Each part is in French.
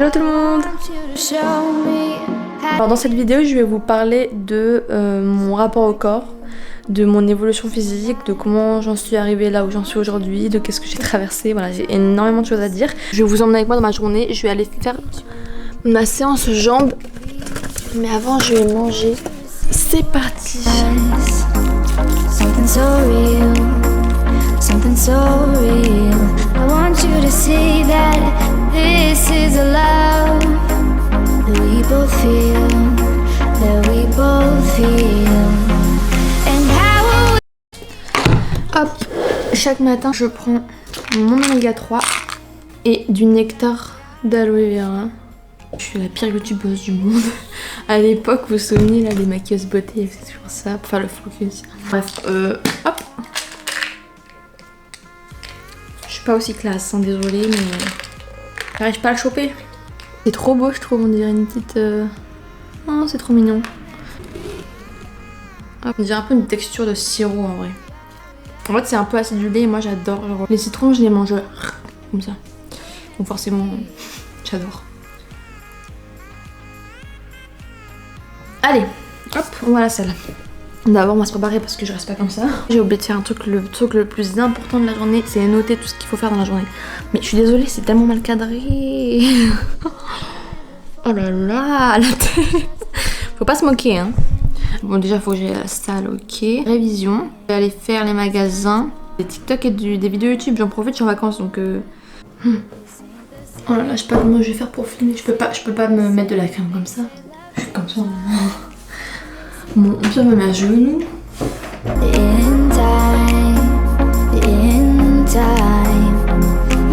Hello tout le monde. Alors dans cette vidéo je vais vous parler de mon rapport au corps, de mon évolution physique, de comment j'en suis arrivée là où j'en suis aujourd'hui, de qu'est-ce que j'ai traversé. Voilà, j'ai énormément de choses à dire. Je vais vous emmener avec moi dans ma journée, je vais aller faire ma séance jambes. Mais avant je vais manger. C'est parti. Something so real, something so real. I want you to see that this is a love that we both feel, that we both feel. And how hop, chaque matin je prends mon oméga 3 et du nectar d'aloe vera. Je suis la pire youtubeuse du monde. À l'époque, vous vous souvenez là, les maquilleuses beauté, c'est toujours ça pour faire le focus. Bref, hop. Je suis pas aussi classe, hein, désolée, mais j'arrive pas à le choper. C'est trop beau, je trouve, on dirait une petite... Oh, c'est trop mignon. Hop, on dirait un peu une texture de sirop en vrai. En fait, c'est un peu acidulé et moi j'adore. Genre, les citrons, je les mange comme ça. Donc forcément, j'adore. Allez, hop, voilà celle. D'abord on va se préparer parce que je reste pas comme ça. J'ai oublié de faire un truc, le truc le plus important de la journée, c'est noter tout ce qu'il faut faire dans la journée. Mais je suis désolée, c'est tellement mal cadré. Oh là là, la tête. Faut pas se moquer, hein. Bon, déjà faut que j'aille à la salle, ok. Révision. Je vais aller faire les magasins, des TikTok et des vidéos YouTube. J'en profite, je suis en vacances donc. Oh là là, je sais pas comment je vais faire pour filmer. Je peux pas me mettre de la crème comme ça. Je suis comme ça. Bon, on me met à genoux. In time,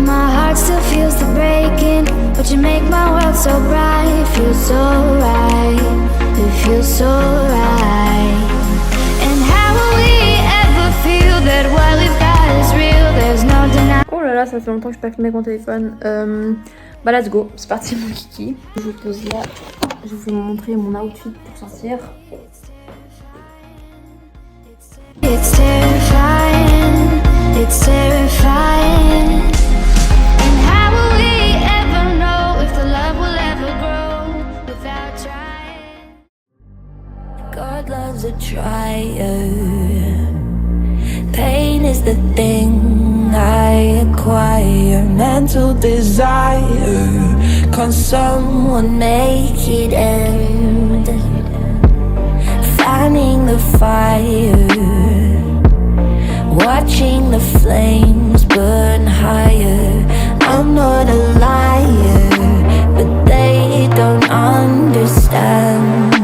my heart still feels the breaking, but you make my world so bright. It feels so right. It feels so right. And how will we ever feel that what we've got is real? There's no denying. Oh là là, ça fait longtemps que je n'ai pas filmé avec mon téléphone. Bah let's go, c'est parti mon kiki. Je vous pose là. Je vais vous montrer mon outfit pour sortir. It's terrifying, it's terrifying. And how will we ever know if the love will ever grow without trying? God loves a trier. Pain is the thing I acquire. Mental desire. Can someone make it end? Fanning the fire, watching the flames burn higher. I'm not a liar, but they don't understand.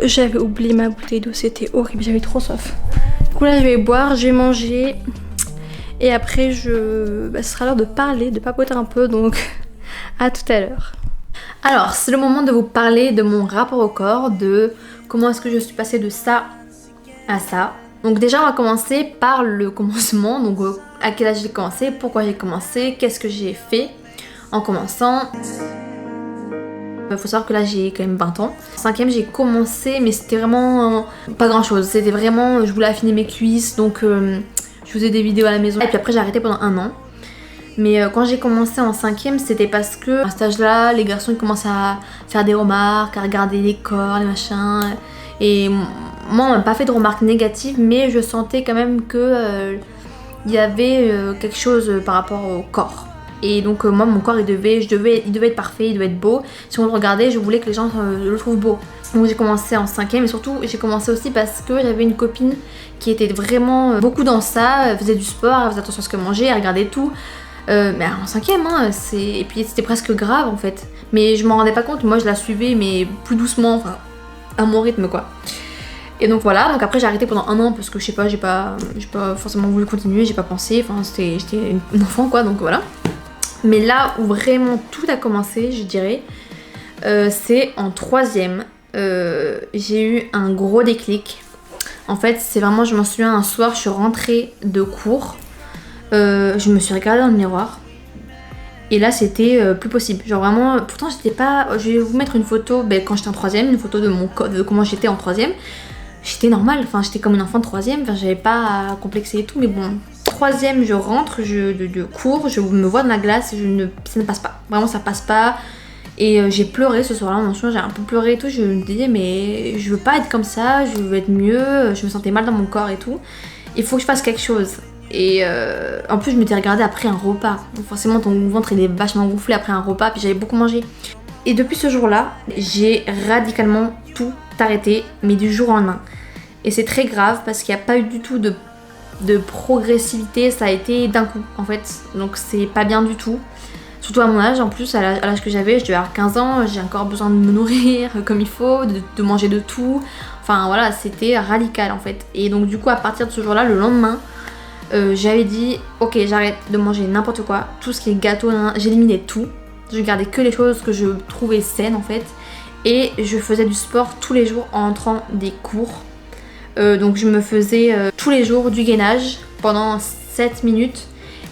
J'avais oublié ma bouteille d'eau, c'était horrible, j'avais trop soif. Du coup là je vais boire, je vais manger et après ce sera l'heure de parler, de papoter un peu, donc à tout à l'heure. Alors c'est le moment de vous parler de mon rapport au corps, de comment est-ce que je suis passée de ça à ça. Donc déjà on va commencer par le commencement, donc à quel âge j'ai commencé, pourquoi j'ai commencé, qu'est-ce que j'ai fait en commençant. Il faut savoir que là j'ai quand même 20 ans. En 5ème j'ai commencé mais c'était vraiment pas grand chose. C'était vraiment, je voulais affiner mes cuisses donc je faisais des vidéos à la maison. Et puis après j'ai arrêté pendant 1 an. Mais quand j'ai commencé en 5ème c'était parce que à cet âge là les garçons ils commençaient à faire des remarques, à regarder les corps, les machins. Et moi on m'a pas fait de remarques négatives mais je sentais quand même que il y avait quelque chose par rapport au corps. Et donc moi mon corps il devait être parfait, il devait être beau. Si on le regardait je voulais que les gens le trouvent beau. Donc j'ai commencé en 5ème et surtout j'ai commencé aussi parce que j'avais une copine qui était vraiment beaucoup dans ça. Elle faisait du sport, elle faisait attention à ce qu'elle mangeait, elle regardait tout. Mais en 5ème hein, et puis c'était presque grave en fait. Mais je m'en rendais pas compte, moi je la suivais mais plus doucement, enfin à mon rythme quoi. Et donc voilà, donc après j'ai arrêté pendant 1 an parce que je sais pas, j'ai pas forcément voulu continuer, j'ai pas pensé, enfin j'étais une enfant quoi, donc voilà. Mais là où vraiment tout a commencé, je dirais, c'est en 3ème. J'ai eu un gros déclic. En fait, c'est vraiment, je m'en souviens, un soir, je suis rentrée de cours, je me suis regardée dans le miroir. Et là c'était plus possible, genre vraiment, pourtant j'étais pas, je vais vous mettre une photo quand j'étais en 3ème, une photo de comment j'étais en 3ème. J'étais normale, enfin j'étais comme une enfant de 3ème, enfin j'avais pas à complexer et tout, mais bon, 3ème je rentre de cours, je me vois dans la glace, ça ne passe pas, vraiment ça passe pas. Et j'ai pleuré ce soir-là, j'ai un peu pleuré et tout, je me disais mais je veux pas être comme ça, je veux être mieux, je me sentais mal dans mon corps et tout, il faut que je fasse quelque chose. Et en plus je m'étais regardée après un repas, donc forcément ton ventre il est vachement gonflé après un repas, puis j'avais beaucoup mangé. Et depuis ce jour-là, j'ai radicalement tout arrêté, mais du jour au lendemain. Et c'est très grave parce qu'il n'y a pas eu du tout de progressivité, ça a été d'un coup en fait, donc c'est pas bien du tout. Surtout à mon âge, en plus, à l'âge que j'avais, je devais avoir 15 ans, j'ai encore besoin de me nourrir comme il faut, de manger de tout. Enfin voilà, c'était radical en fait. Et donc du coup, à partir de ce jour-là, le lendemain, j'avais dit ok, j'arrête de manger n'importe quoi, tout ce qui est gâteau, j'éliminais tout. Je gardais que les choses que je trouvais saines en fait. Et je faisais du sport tous les jours en entrant des cours. Donc je me faisais tous les jours du gainage pendant 7 minutes.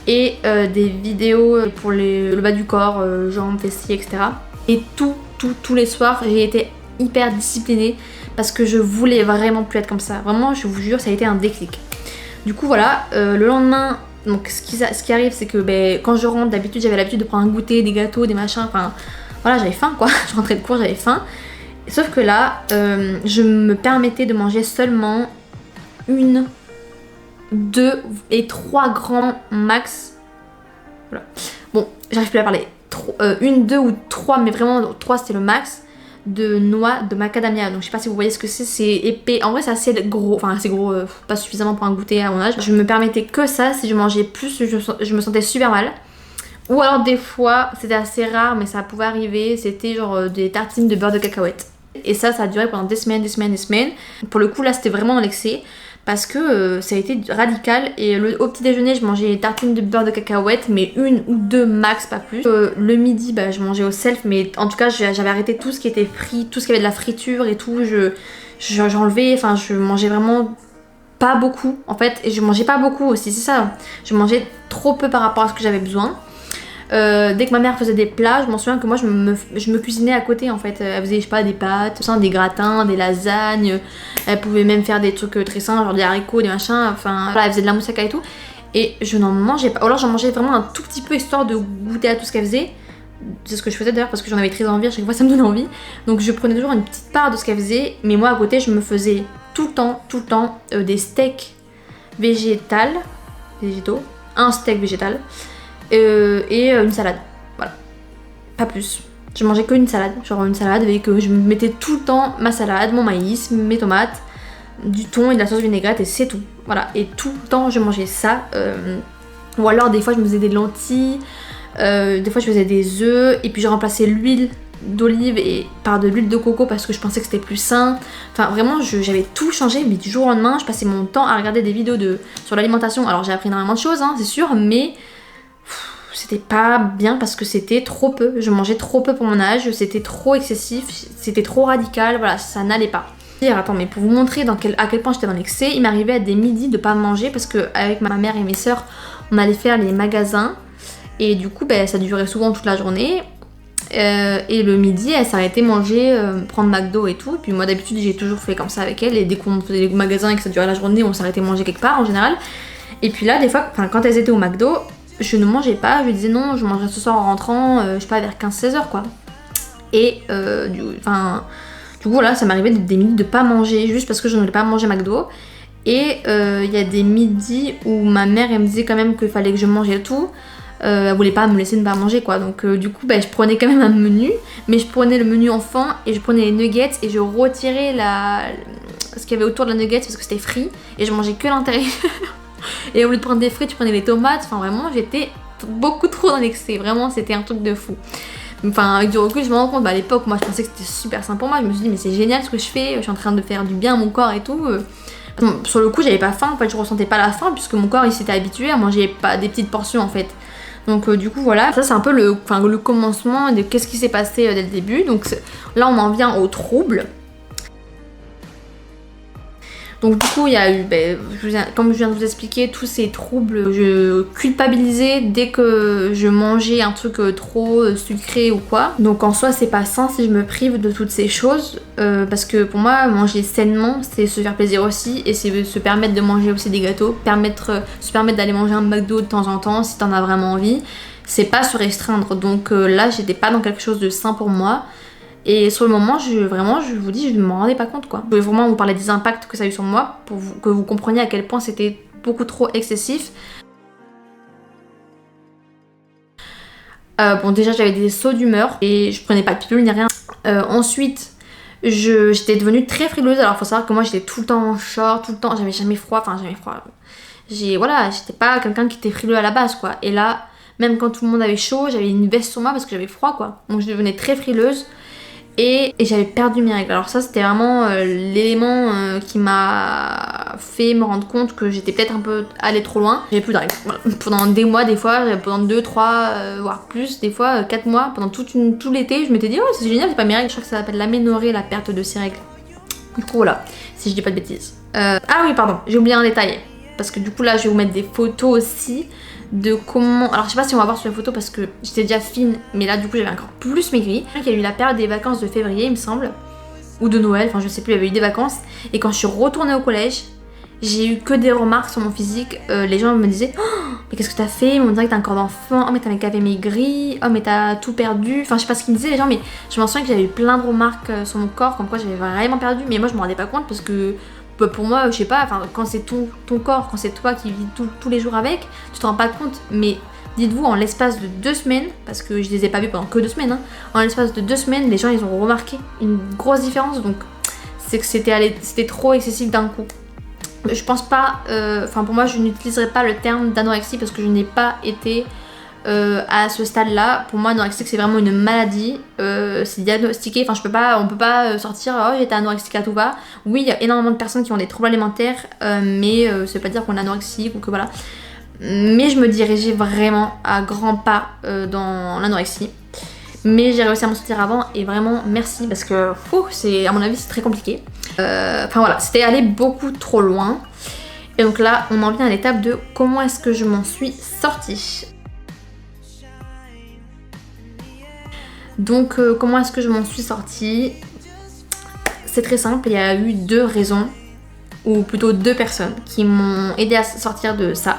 Et des vidéos pour le bas du corps, jambes, fessiers, etc. Et tous les soirs, j'ai été hyper disciplinée parce que je voulais vraiment plus être comme ça. Vraiment, je vous jure, ça a été un déclic. Du coup, voilà, le lendemain, donc ce qui arrive, c'est que quand je rentre, d'habitude, j'avais l'habitude de prendre un goûter, des gâteaux, des machins, enfin, voilà, j'avais faim quoi. Je rentrais de cours, j'avais faim. Sauf que là, je me permettais de manger seulement 1, 2 et 3 grammes max. Voilà. Bon, j'arrive plus à parler. 1, 2 ou 3, mais vraiment 3 c'était le max de noix de macadamia. Donc je sais pas si vous voyez ce que c'est épais. En vrai c'est assez gros, enfin assez gros, pas suffisamment pour un goûter à mon âge. Je me permettais que ça, si je mangeais plus, je me sentais super mal. Ou alors des fois, c'était assez rare, mais ça pouvait arriver, c'était genre des tartines de beurre de cacahuète. Et ça a duré pendant des semaines. Pour le coup là c'était vraiment dans l'excès. Parce que ça a été radical. Et au petit déjeuner je mangeais des tartines de beurre de cacahuète, mais 1 ou 2 max, pas plus. Le midi je mangeais au self, mais en tout cas j'avais arrêté tout ce qui était frit, tout ce qui avait de la friture et tout. J'enlevais, enfin je mangeais vraiment pas beaucoup en fait. Et je mangeais pas beaucoup aussi, c'est ça. Je mangeais trop peu par rapport à ce que j'avais besoin. Dès que ma mère faisait des plats, je m'en souviens que moi je me cuisinais à côté en fait. Elle faisait je sais pas des pâtes, des gratins, des lasagnes. Elle pouvait même faire des trucs très simples, genre des haricots, des machins. Enfin voilà, elle faisait de la moussaka et tout. Et je n'en mangeais pas. Ou alors j'en mangeais vraiment un tout petit peu histoire de goûter à tout ce qu'elle faisait. C'est ce que je faisais d'ailleurs parce que j'en avais très envie. À chaque fois ça me donnait envie. Donc je prenais toujours une petite part de ce qu'elle faisait. Mais moi à côté je me faisais tout le temps des végétaux. Un steak végétal. Et une salade, voilà, pas plus. Je mangeais qu'une salade, genre une salade avec je me mettais tout le temps ma salade, mon maïs, mes tomates, du thon et de la sauce vinaigrette et c'est tout. Voilà, et tout le temps je mangeais ça. Ou alors des fois je me faisais des lentilles, des fois je faisais des œufs et puis je remplaçais l'huile d'olive et par de l'huile de coco parce que je pensais que c'était plus sain. Enfin vraiment j'avais tout changé, mais du jour au lendemain je passais mon temps à regarder des vidéos sur l'alimentation. Alors j'ai appris énormément de choses, c'est sûr, mais c'était pas bien parce que c'était trop peu. Je mangeais trop peu pour mon âge, c'était trop excessif, c'était trop radical, voilà, ça n'allait pas. Attends, mais pour vous montrer à quel point j'étais dans l'excès, il m'arrivait à des midis de pas manger parce que avec ma mère et mes sœurs, on allait faire les magasins et du coup ça durait souvent toute la journée. Et le midi, elle s'arrêtait manger, prendre McDo et tout. Et puis moi d'habitude j'ai toujours fait comme ça avec elle. Et dès qu'on faisait les magasins et que ça durait la journée, on s'arrêtait manger quelque part en général. Et puis là, des fois, quand elles étaient au McDo, je ne mangeais pas, je lui disais non, je mangerai ce soir en rentrant, je sais pas, vers 15-16h quoi. Et du coup voilà, ça m'arrivait des midis de pas manger juste parce que je ne voulais pas manger McDo. Et il y a des midis où ma mère elle me disait quand même qu'il fallait que je mangeais tout. Elle voulait pas me laisser ne pas manger quoi. Donc du coup je prenais quand même un menu, mais je prenais le menu enfant et je prenais les nuggets et je retirais ce qu'il y avait autour de la nuggets parce que c'était frit et je mangeais que l'intérieur. Et au lieu de prendre des frites, je prenais les tomates. Enfin vraiment, j'étais beaucoup trop dans l'excès. Vraiment, c'était un truc de fou. Enfin, avec du recul, je me rends compte, bah, à l'époque, moi je pensais que c'était super simple pour moi. Je me suis dit, mais c'est génial ce que je fais, je suis en train de faire du bien à mon corps et tout. Bon, sur le coup, j'avais pas faim, en fait, je ressentais pas la faim puisque mon corps il s'était habitué à manger pas des petites portions en fait. Donc du coup voilà, ça c'est un peu le commencement de qu'est-ce qui s'est passé dès le début. Donc là on en vient aux troubles. Donc du coup il y a eu, comme je viens de vous expliquer, tous ces troubles. Je culpabilisais dès que je mangeais un truc trop sucré ou quoi. Donc en soi c'est pas sain si je me prive de toutes ces choses. Parce que pour moi manger sainement c'est se faire plaisir aussi. Et c'est se permettre de manger aussi des gâteaux. Se permettre d'aller manger un McDo de temps en temps si t'en as vraiment envie. C'est pas se restreindre. Donc là j'étais pas dans quelque chose de sain pour moi. Et sur le moment, je vous dis, je ne m'en rendais pas compte quoi. Je voulais vraiment vous parler des impacts que ça a eu sur moi pour que vous compreniez à quel point c'était beaucoup trop excessif. Bon, déjà j'avais des sauts d'humeur et je prenais pas de pilule ni rien. Ensuite, j'étais devenue très frileuse. Alors faut savoir que moi j'étais tout le temps en short, tout le temps, j'avais jamais froid. J'étais pas quelqu'un qui était frileux à la base quoi. Et là, même quand tout le monde avait chaud, j'avais une veste sur moi parce que j'avais froid quoi. Donc je devenais très frileuse. Et j'avais perdu mes règles. Alors ça c'était vraiment l'élément qui m'a fait me rendre compte que j'étais peut-être un peu allée trop loin. J'avais plus de règles. Voilà. Pendant des mois, des fois, pendant 2, 3, voire plus, des fois 4 mois, pendant tout l'été, je m'étais dit oh c'est génial, c'est pas mes règles. Je crois que ça s'appelle l'aménorrhée, la perte de ses règles. Du coup voilà, si je dis pas de bêtises. Ah oui pardon, j'ai oublié un détail. Parce que du coup là je vais vous mettre des photos aussi de comment... Alors je sais pas si on va voir sur la photo parce que j'étais déjà fine, mais là du coup j'avais encore plus maigri. Il y a eu la période des vacances de février il me semble, ou de Noël, enfin je sais plus, il y avait eu des vacances. Et quand je suis retournée au collège, j'ai eu que des remarques sur mon physique. Les gens me disaient oh, mais qu'est-ce que t'as fait? On dirait que t'as un corps d'enfant. Oh mais t'avais maigri. Oh mais t'as tout perdu. Enfin je sais pas ce qu'ils me disaient les gens, mais je m'en souviens que j'avais eu plein de remarques sur mon corps comme quoi j'avais vraiment perdu. Mais moi je me rendais pas compte parce que pour moi, je sais pas, quand c'est ton corps, quand c'est toi qui vis tous les jours avec, tu te rends pas compte. Mais dites-vous, en l'espace de 2 semaines, parce que je les ai pas vus pendant que 2 semaines, hein, en l'espace de 2 semaines, les gens ils ont remarqué une grosse différence. Donc c'est que c'était trop excessif d'un coup. Je pense pas, pour moi je n'utiliserai pas le terme d'anorexie parce que je n'ai pas été à ce stade-là. Pour moi, anorexique c'est vraiment une maladie, c'est diagnostiqué. Enfin, on peut pas sortir oh j'étais anorexique à tout va. Oui, il y a énormément de personnes qui ont des troubles alimentaires, mais ça veut pas dire qu'on est anorexique ou que voilà. Mais je me dirigeais vraiment à grands pas dans l'anorexie. Mais j'ai réussi à m'en sortir avant et vraiment merci parce que à mon avis c'est très compliqué. Enfin voilà, c'était aller beaucoup trop loin. Et donc là, on en vient à l'étape de comment est-ce que je m'en suis sortie. Donc comment est-ce que je m'en suis sortie? C'est très simple, il y a eu 2 raisons, ou plutôt 2 personnes qui m'ont aidé à sortir de ça.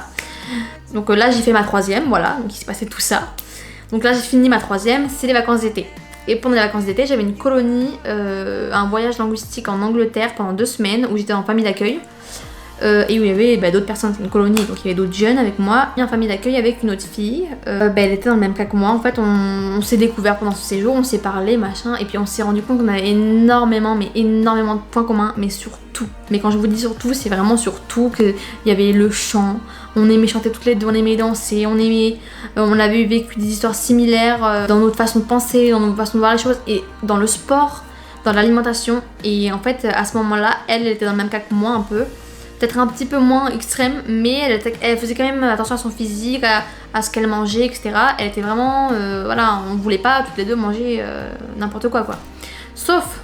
Donc là j'ai fait ma 3e, voilà, donc il s'est passé tout ça. Donc là j'ai fini ma 3e, c'est les vacances d'été. Et pendant les vacances d'été j'avais une colonie, un voyage linguistique en Angleterre pendant 2 semaines où j'étais en famille d'accueil. Et où il y avait d'autres personnes, c'est une colonie, donc il y avait d'autres jeunes avec moi, et en famille d'accueil avec une autre fille. Elle était dans le même cas que moi, en fait on s'est découvert pendant ce séjour, on s'est parlé, machin, et puis on s'est rendu compte qu'on avait énormément de points communs, mais sur tout. Mais quand je vous dis sur tout, c'est vraiment sur tout, qu'il y avait le chant, on aimait chanter toutes les deux, on aimait danser, on avait vécu des histoires similaires dans notre façon de penser, dans notre façon de voir les choses, et dans le sport, dans l'alimentation, et en fait à ce moment-là, elle était dans le même cas que moi un peu. Peut-être un petit peu moins extrême, mais elle faisait quand même attention à son physique, à ce qu'elle mangeait, etc. Elle était vraiment... voilà, on voulait pas toutes les deux manger n'importe quoi. Sauf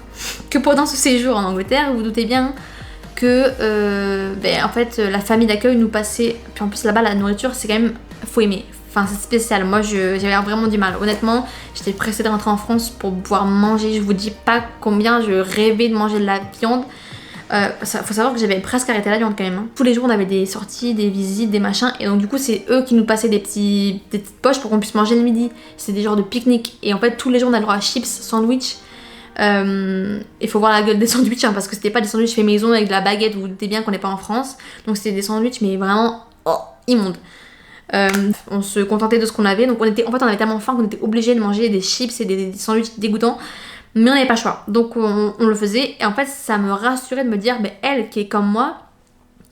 que pendant ce séjour en Angleterre, vous vous doutez bien que en fait la famille d'accueil nous passait... Puis en plus là-bas la nourriture c'est quand même... faut aimer. Enfin c'est spécial, moi j'avais vraiment du mal. Honnêtement, j'étais pressée de rentrer en France pour pouvoir manger. Je vous dis pas combien je rêvais de manger de la viande. Faut savoir que j'avais presque arrêté la viande quand même. Tous les jours on avait des sorties, des visites, des machins. Et donc du coup c'est eux qui nous passaient des petites poches pour qu'on puisse manger le midi. C'est des genres de pique-nique. Et en fait tous les jours on a le droit à chips, sandwich. Il faut voir la gueule des sandwichs parce que c'était pas des sandwichs faits maison avec de la baguette. Vous vous doutez bien qu'on n'est pas en France. Donc c'était des sandwichs mais vraiment immondes. On se contentait de ce qu'on avait. Donc on avait tellement faim qu'on était obligé de manger des chips et des sandwichs dégoûtants. Mais on n'avait pas le choix, donc on le faisait. Et en fait ça me rassurait de me dire elle qui est comme moi,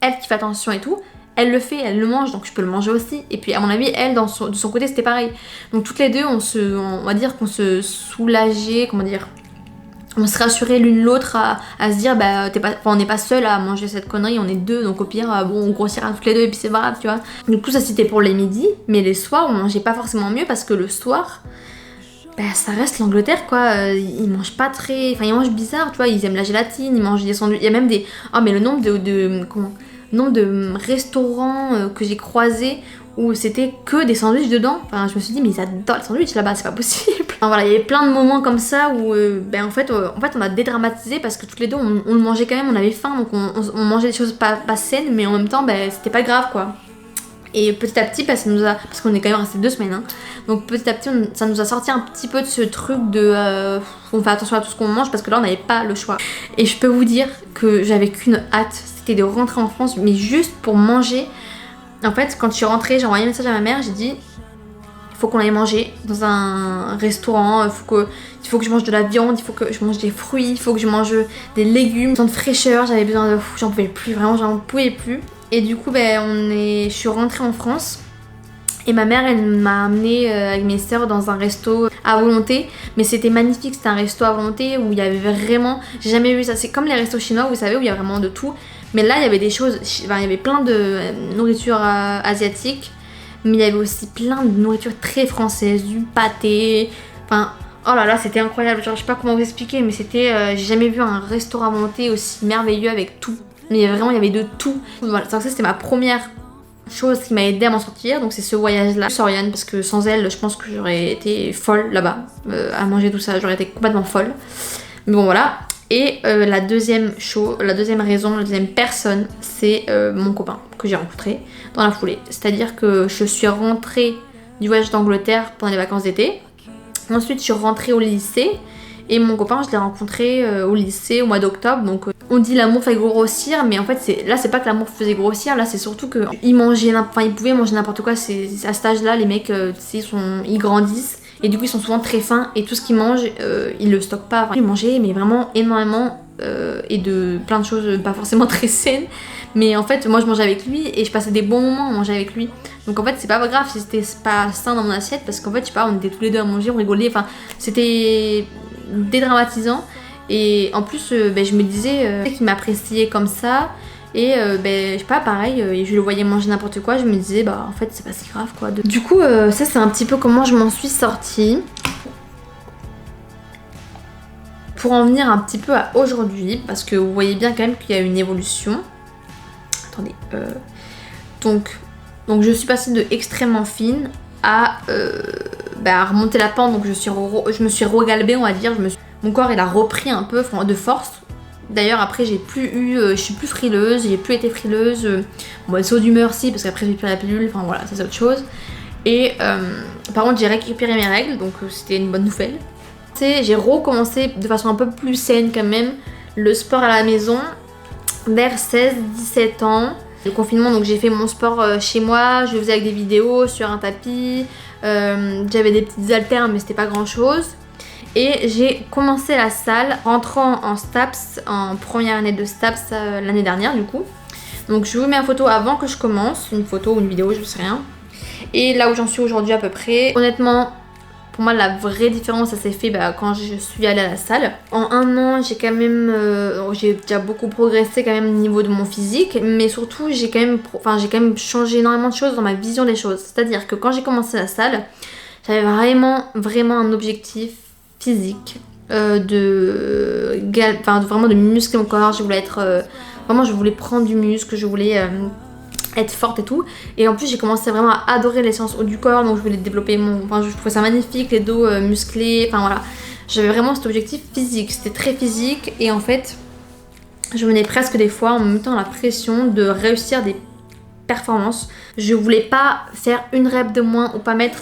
elle qui fait attention et tout, elle le fait, elle le mange, donc je peux le manger aussi. Et puis à mon avis, elle, de son côté, c'était pareil. Donc toutes les deux, on va dire qu'on se soulageait, comment dire, on se rassurait l'une l'autre à se dire bah on n'est pas seul à manger cette connerie, on est deux, donc au pire bon on grossira toutes les deux et puis c'est pas grave, tu vois. Du coup ça c'était pour les midis, mais les soirs on mangeait pas forcément mieux parce que le soir bah ça reste l'Angleterre quoi, ils mangent pas très, enfin ils mangent bizarre, tu vois, ils aiment la gélatine, ils mangent des sandwichs, il y a même des, mais le nombre de restaurants que j'ai croisés où c'était que des sandwichs dedans. Enfin, je me suis dit, mais ils adorent les sandwichs là-bas, c'est pas possible. Enfin, voilà, il y avait plein de moments comme ça où, en fait, on a dédramatisé parce que toutes les deux, on le mangeait quand même, on avait faim, donc on mangeait des choses pas saines, mais en même temps, c'était pas grave quoi. Et petit à petit, parce qu'on est quand même resté 2 semaines, hein, donc petit à petit, ça nous a sorti un petit peu de ce truc de on fait attention à tout ce qu'on mange parce que là, on n'avait pas le choix. Et je peux vous dire que j'avais qu'une hâte, c'était de rentrer en France, mais juste pour manger. En fait, quand je suis rentrée, j'ai envoyé un message à ma mère, j'ai dit il faut qu'on aille manger dans un restaurant, il faut que je mange de la viande, il faut que je mange des fruits, il faut que je mange des légumes, besoin de fraîcheur, j'avais besoin de... J'en pouvais plus, vraiment j'en pouvais plus. Et du coup, je suis rentrée en France et ma mère, elle m'a amenée avec mes sœurs dans un resto à volonté, mais c'était magnifique, c'était un resto à volonté où il y avait vraiment... J'ai jamais vu ça, c'est comme les restos chinois, vous savez, où il y a vraiment de tout. Mais là, il y avait des choses, il y avait plein de nourriture asiatique, mais il y avait aussi plein de nourriture très française, du pâté, enfin, oh là là, c'était incroyable, genre, je sais pas comment vous expliquer, mais c'était, j'ai jamais vu un restaurant à volonté aussi merveilleux avec tout. Mais vraiment, il y avait de tout. Voilà, ça c'était ma première chose qui m'a aidé à m'en sortir, donc c'est ce voyage-là. Soriane, parce que sans elle, je pense que j'aurais été folle là-bas, à manger tout ça, j'aurais été complètement folle. Mais bon, voilà. Et la deuxième raison, la deuxième personne, c'est mon copain que j'ai rencontré dans la foulée. C'est-à-dire que je suis rentrée du voyage d'Angleterre pendant les vacances d'été. Ensuite, je suis rentrée au lycée. Et mon copain, je l'ai rencontré au lycée au mois d'octobre. Donc on dit l'amour fait grossir, mais en fait, c'est pas que l'amour faisait grossir. Là, c'est surtout qu'ils pouvaient manger n'importe quoi. C'est à cet âge-là, les mecs, ils grandissent. Et du coup, ils sont souvent très fins et tout ce qu'ils mangent, ils le stockent pas. Enfin, ils mangeaient, mais vraiment énormément et de plein de choses pas forcément très saines. Mais en fait, moi, je mangeais avec lui et je passais des bons moments à manger avec lui. Donc en fait, c'est pas grave si c'était pas sain dans mon assiette parce qu'en fait, je sais pas, on était tous les deux à manger, on rigolait. Enfin, c'était dédramatisant. Et en plus, je me disais qu'il m'appréciait comme ça. Et je sais pas, pareil, je le voyais manger n'importe quoi, je me disais en fait c'est pas si grave quoi. Du coup ça c'est un petit peu comment je m'en suis sortie. Pour en venir un petit peu à aujourd'hui, parce que vous voyez bien quand même qu'il y a une évolution. Attendez, donc je suis passée de extrêmement fine à remonter la pente, donc je me suis regalbée on va dire, mon corps il a repris un peu de force. D'ailleurs après je suis plus frileuse, j'ai plus été frileuse, saut d'humeur si parce qu'après j'ai pris la pilule, enfin voilà ça c'est autre chose. Et par contre j'ai récupéré mes règles donc c'était une bonne nouvelle. J'ai recommencé de façon un peu plus saine quand même le sport à la maison vers 16-17 ans. Le confinement donc j'ai fait mon sport chez moi, je le faisais avec des vidéos sur un tapis, j'avais des petites haltères mais c'était pas grand chose. Et j'ai commencé la salle rentrant en STAPS, en première année de STAPS l'année dernière du coup. Donc je vous mets une photo avant que je commence, une photo ou une vidéo, je sais rien. Et là où j'en suis aujourd'hui à peu près. Honnêtement, pour moi la vraie différence ça s'est fait quand je suis allée à la salle. En 1 an j'ai quand même, j'ai déjà beaucoup progressé quand même au niveau de mon physique. Mais surtout j'ai quand même changé énormément de choses dans ma vision des choses. C'est-à-dire que quand j'ai commencé la salle, j'avais vraiment un objectif physique, vraiment de muscler mon corps, je voulais je voulais prendre du muscle, je voulais être forte et tout. Et en plus j'ai commencé vraiment à adorer les séances haut du corps, donc je voulais développer je trouvais ça magnifique, les dos musclés, enfin voilà. J'avais vraiment cet objectif physique, c'était très physique et en fait je venais presque des fois en me mettant la pression de réussir des performances. Je voulais pas faire une rep de moins ou pas mettre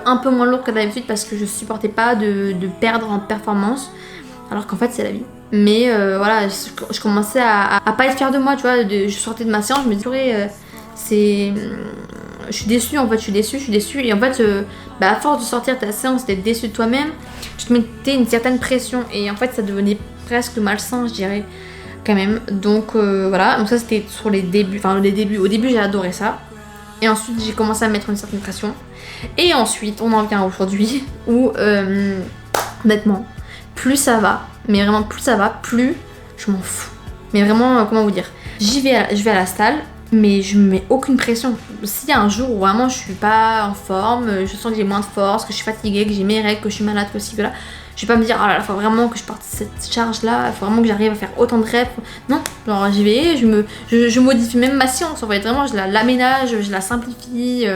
un peu moins lourd que d'habitude parce que je supportais pas de perdre en performance alors qu'en fait c'est la vie. Mais voilà, je commençais à pas être fière de moi, tu vois, je sortais de ma séance, je me disais je suis déçue en fait, je suis déçue et en fait à force de sortir ta séance, d'être déçue de toi-même, tu te mettais une certaine pression et en fait ça devenait presque malsain je dirais. quand même. Donc voilà, donc ça c'était sur les débuts, au début j'ai adoré ça. Et ensuite j'ai commencé à mettre une certaine pression. Et ensuite on en vient aujourd'hui où honnêtement, plus ça va, mais vraiment plus ça va, plus je m'en fous. Mais vraiment, comment vous dire, je vais à la salle, mais je me mets aucune pression. S'il y a un jour où vraiment je suis pas en forme, je sens que j'ai moins de force, que je suis fatiguée, que j'ai mes règles, que je suis malade, que ci, que là, je vais pas me dire, oh là là, faut vraiment que je parte cette charge là, il faut vraiment que j'arrive à faire autant de reps. Non, genre j'y vais, je modifie même ma séance, en fait, vraiment je l'aménage, je la simplifie,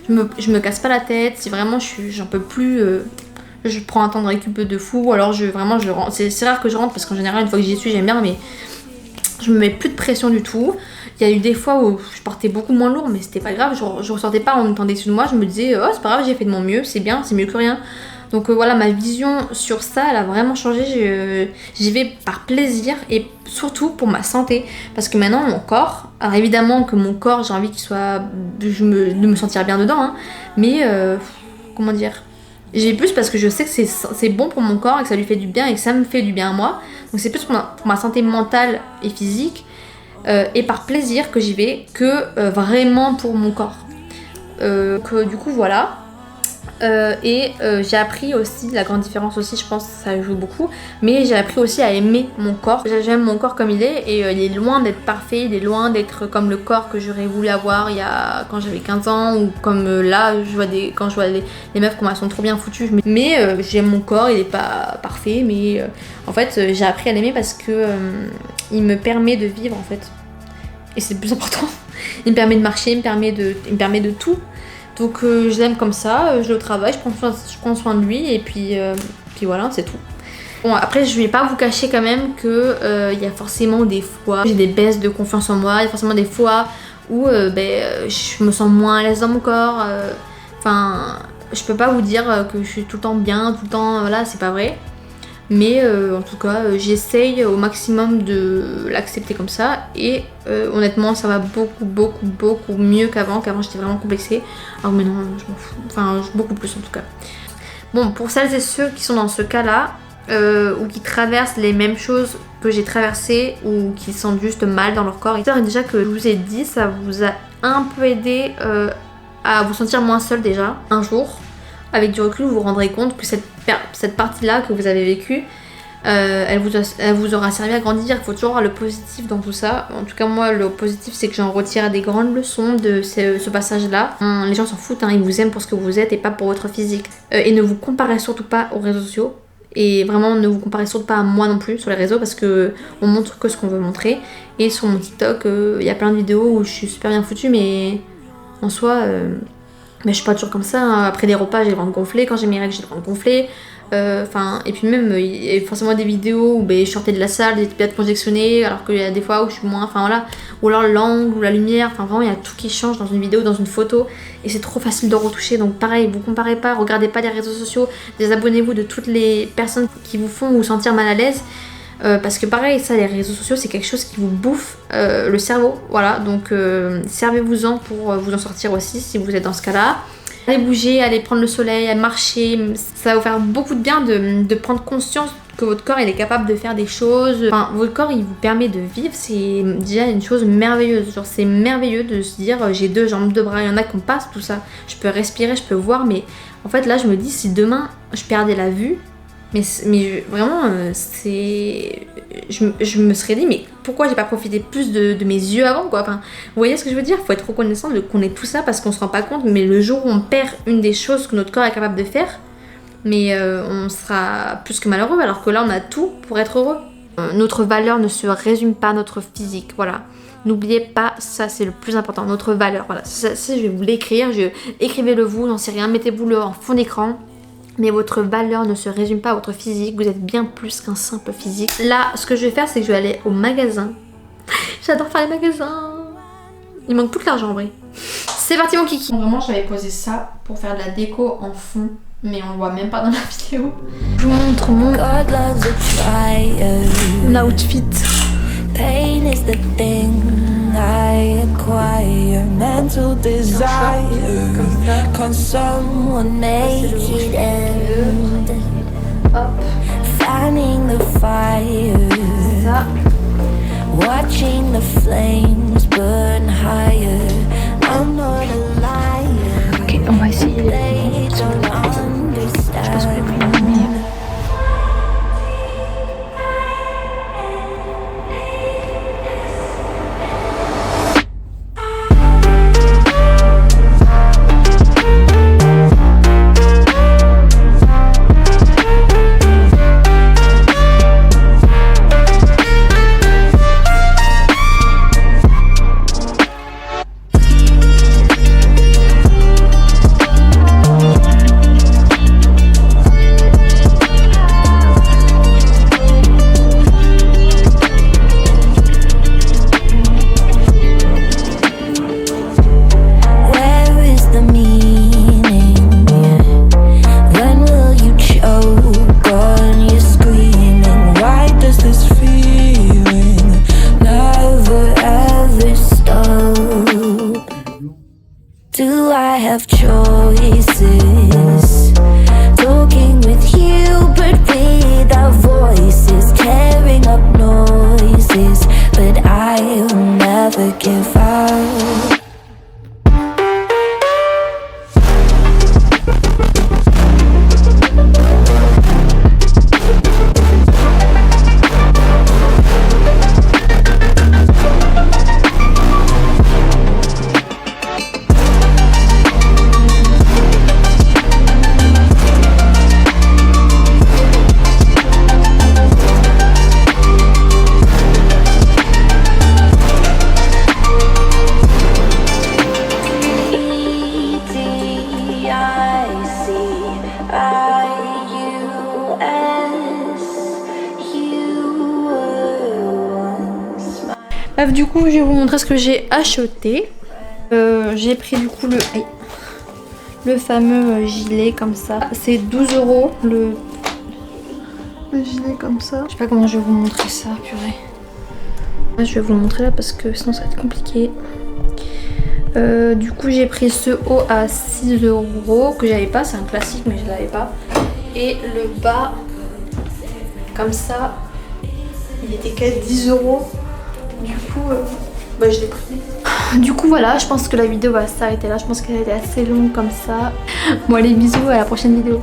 je me casse pas la tête, si vraiment j'en peux plus. Je prends un temps de récup de fou, ou alors je rentre. C'est rare que je rentre parce qu'en général, une fois que j'y suis, j'aime bien, mais je me mets plus de pression du tout. Il y a eu des fois où je portais beaucoup moins lourd, mais c'était pas grave, je ressortais pas en étant déçue de moi, je me disais, oh, c'est pas grave, j'ai fait de mon mieux, c'est bien, c'est mieux que rien. Donc voilà, ma vision sur ça, elle a vraiment changé. J'y vais par plaisir et surtout pour ma santé. Parce que maintenant, mon corps, alors évidemment que mon corps, j'ai envie qu'il soit. De me sentir bien dedans, hein, mais comment dire, j'ai plus parce que je sais que c'est bon pour mon corps et que ça lui fait du bien et que ça me fait du bien à moi. Donc c'est plus pour ma santé mentale et physique et par plaisir que j'y vais que vraiment pour mon corps. Que du coup voilà. J'ai appris aussi, la grande différence aussi, je pense que ça joue beaucoup, mais j'ai appris aussi à aimer mon corps. J'aime mon corps comme il est et il est loin d'être parfait, il est loin d'être comme le corps que j'aurais voulu avoir quand j'avais 15 ans ou comme là, quand je vois les meufs comment elles sont trop bien foutues. Mais j'aime mon corps, il est pas parfait, mais en fait j'ai appris à l'aimer parce que il me permet de vivre en fait. Et c'est le plus important. Il me permet de marcher, il me permet de tout. Donc je l'aime comme ça, je le travaille, je prends soin de lui et puis voilà, c'est tout. Bon, après je vais pas vous cacher quand même que y a forcément des fois j'ai des baisses de confiance en moi, il y a forcément des fois où je me sens moins à l'aise dans mon corps. Enfin, je peux pas vous dire que je suis tout le temps bien, tout le temps, voilà, c'est pas vrai. Mais en tout cas, j'essaye au maximum de l'accepter comme ça. Et honnêtement, ça va beaucoup mieux qu'avant. Qu'avant, j'étais vraiment complexée. Alors maintenant, je m'en fous. Enfin, beaucoup plus en tout cas. Bon, pour celles et ceux qui sont dans ce cas-là, ou qui traversent les mêmes choses que j'ai traversées, ou qui sentent juste mal dans leur corps, et déjà que je vous ai dit, ça vous a un peu aidé à vous sentir moins seul déjà. Un jour, avec du recul, vous vous rendrez compte que cette partie-là que vous avez vécue, elle vous aura servi à grandir. Il faut toujours avoir le positif dans tout ça. En tout cas, moi, le positif, c'est que j'en retire des grandes leçons de ce passage-là. Les gens s'en foutent, hein, ils vous aiment pour ce que vous êtes et pas pour votre physique. Et ne vous comparez surtout pas aux réseaux sociaux. Et vraiment, ne vous comparez surtout pas à moi non plus sur les réseaux parce que on montre que ce qu'on veut montrer. Et sur mon TikTok, il y a plein de vidéos où je suis super bien foutue, mais en soi... mais je suis pas toujours comme ça, hein. Après les repas j'ai le ventre gonflé, quand j'ai mes règles j'ai le ventre gonflé. Et puis même il y a forcément des vidéos où je sortais de la salle, des épisodes conjectionnés, alors qu'il y a des fois où je suis moins, enfin voilà, ou alors l'angle ou la lumière, enfin vraiment il y a tout qui change dans une vidéo, dans une photo, et c'est trop facile de retoucher. Donc pareil, vous comparez pas, regardez pas les réseaux sociaux, désabonnez-vous de toutes les personnes qui vous font vous sentir mal à l'aise. Parce que pareil, ça, les réseaux sociaux, c'est quelque chose qui vous bouffe le cerveau. Voilà, donc servez-vous-en pour vous en sortir aussi si vous êtes dans ce cas-là. Allez bouger, allez prendre le soleil, allez marcher. Ça va vous faire beaucoup de bien de prendre conscience que votre corps, il est capable de faire des choses. Enfin, votre corps, il vous permet de vivre. C'est déjà une chose merveilleuse. Genre, c'est merveilleux de se dire, j'ai 2 jambes, 2 bras. Il y en a qui passent tout ça. Je peux respirer, je peux voir. Mais en fait, là, je me dis, si demain, je perdais la vue, mais vraiment, je me serais dit, mais pourquoi j'ai pas profité plus de mes yeux avant, quoi. Enfin, vous voyez ce que je veux dire? Faut être reconnaissant qu'on ait tout ça parce qu'on se rend pas compte, mais le jour où on perd une des choses que notre corps est capable de faire, mais on sera plus que malheureux, alors que là, on a tout pour être heureux. Notre valeur ne se résume pas à notre physique, voilà. N'oubliez pas, ça c'est le plus important, notre valeur, voilà. Ça je vais vous l'écrire, écrivez-le vous, j'en sais rien, mettez-vous-le en fond d'écran. Mais votre valeur ne se résume pas à votre physique, vous êtes bien plus qu'un simple physique. Là, ce que je vais faire, c'est que je vais aller au magasin. J'adore faire les magasins. Il manque plus que l'argent en vrai. C'est parti mon kiki. Vraiment, j'avais posé ça pour faire de la déco en fond, mais on le voit même pas dans la vidéo. Je vous montre mon outfit. Pain is the thing I acquire, mental desire. Can someone make it end? Fanning the fire. watching the flames burn higher. I'm not a liar. Ok, on va essayer. They don't understand. Do I have choices? Talking with you, but without voices, tearing up noises, but I'll never give up. Bref, du coup, je vais vous montrer ce que j'ai acheté. J'ai pris du coup le fameux gilet comme ça. C'est 12 € le gilet comme ça. Je sais pas comment je vais vous montrer ça, purée. Là, je vais vous le montrer là parce que sinon ça va être compliqué. Du coup, j'ai pris ce haut à 6 € que j'avais pas. C'est un classique, mais je l'avais pas. Et le bas, comme ça, il était qu'à 10 €. Du coup, je l'ai pris. Du coup, voilà, je pense que la vidéo va s'arrêter là. Je pense qu'elle était assez longue comme ça. Bon, allez, bisous, à la prochaine vidéo.